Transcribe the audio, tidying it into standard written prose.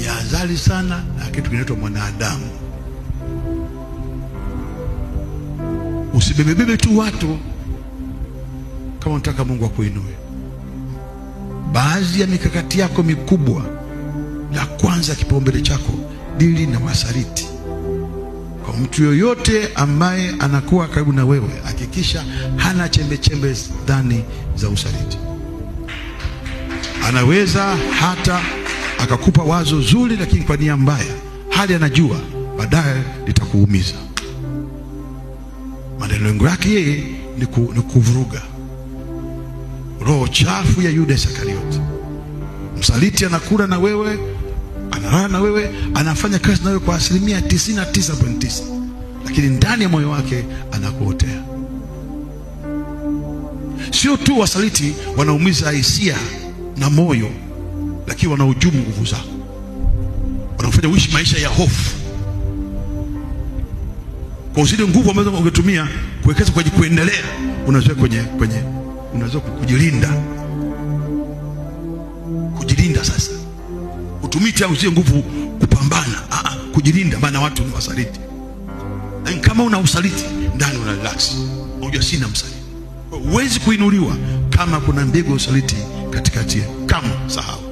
Jihadhari sana na kitu kinaitwa mwanadamu. Usibebebebe tu watu kama unataka Mungu akuinue. Baadhi ya mikakati yako mikubwa, la kwanza, kipaumbele chako, dili na wasaliti. Kwa mtu yoyote ambaye anakuwa karibu na wewe, hakikisha hana chembe chembe ndani za usaliti. Anaweza hata akakupa wazo zuri, lakini kwa nia mbaya, hali anajua baadaye litakuumiza. Malengo yake yeye ni kuvuruga. Roho chafu ya Yuda Iskarioti. Msaliti anakula na wewe, analala na wewe, anafanya kazi na wewe kwa 99.9, lakini ndani ya moyo wake anakuotea. Sio tu wasaliti wanaumiza hisia na moyo, lakini wanahujumu nguvu zako, wanafanya uishi maisha ya hofu. Kwa zile nguvu ambazo ungetumia kuwekeza kwenye kuendelea, unazoea unazoea kujilinda. Sasa utumii tena zile nguvu kupambana, kujilinda, maana watu ni wasaliti. Na kama una usaliti ndani, una relax, unajua sina msaliti. Huwezi kuinuliwa kama kuna mbegu ya usaliti katikati. Kama sahau